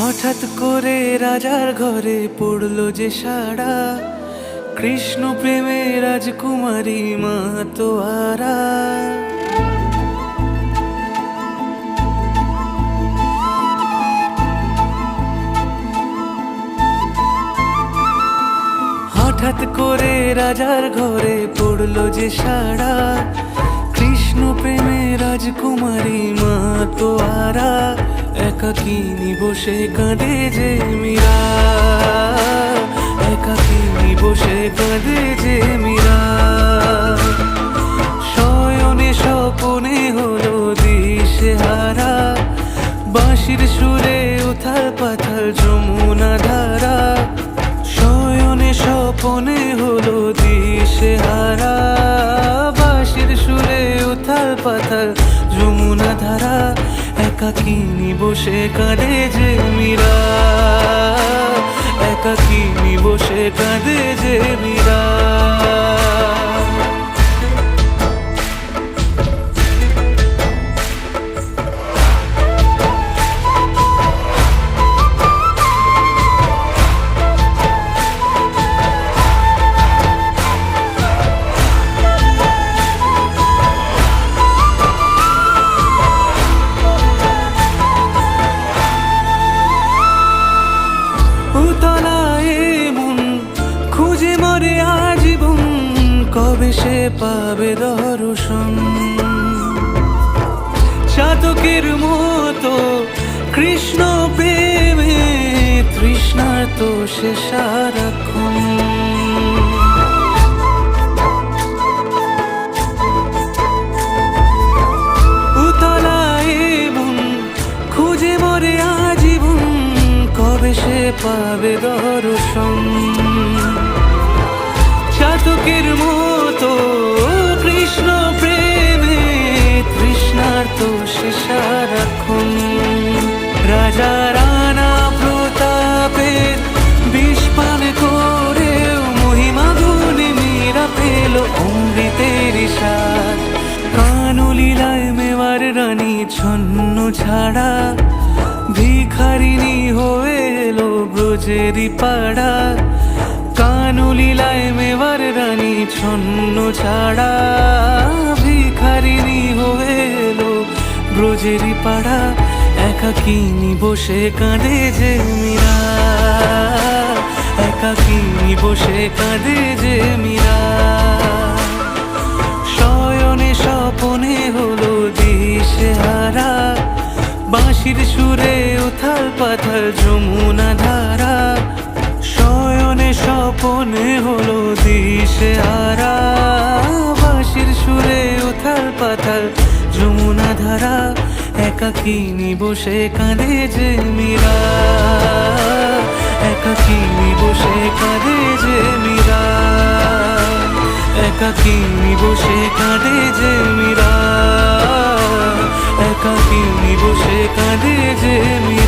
হঠাৎ করে রাজার ঘরে পড়লো যে সাড়া, কৃষ্ণ প্রেমে রাজকুমারী মাতোয়ারা। হঠাৎ করে রাজার ঘরে পড়লো যে সাড়া, কৃষ্ণ প্রেমে রাজকুমারী মাতোয়ারা। একাকিনী বসে কাঁদে যে মীরা, একাকিনী বসে কাঁদে যে মীরা। শয়নে স্বপনে হলো দিশেহারা, বাঁশির সুরে উথাল পাথাল যমুনা ধারা। শয়নে স্বপনে হলো দিশেহারা, বাঁশির সুরে উথাল পাথাল যমুনা ধারা। একাকিনী বসে কাঁদে যে মীরা, একাকিনী বসে কাঁদে যে মীরা। খুঁজে মরে আজীবন, কবে সে পাবে দর্শন। চাতকের মতো কৃষ্ণ প্রেমে তৃষ্ণার্ত সে সারাক্ষণ। উতলায় মন খুঁজে মরে আজীবন, কবে সে পাবে দর্শন। চাতকের মতো কৃষ্ণ প্রেমে তৃষ্ণার্ত সে সারাক্ষণ। রাজা রানা প্রতাপের বিষ পান করেও মহিমা গুণে মীরা পেল অমৃতের স্বাদ। কানলীলায় মেওয়ার রানী ছন্ন ছাড়া, ভিখারিনী হয়ে এলো ব্রজেরই পাড়া। কানলীলায় মেওয়ার রানী ছন্ন ছাড়া, ভিখারিনী হয়ে এলো ব্রজেরই পাড়া। একাকিনী বসে কাঁদে যে মীরা, একাকিনী বসে কাঁদে যে মীরা। শয়নে স্বপনে হলো দিশেহারা, বাঁশির সুরে উথাল পাথাল যমুনা ধারা। শয়নে স্বপনে হলো দিশেহারা, বাঁশির সুরে উথাল পাথাল যমুনা ধারা। একাকিনী বসে কাঁদে যে মীরা, একাকিনী বসে কাঁদে যে মীরা, একাকিনী বসে কাঁদে যে মীরা, একাকিনী বসে কাঁদে যে মীরা।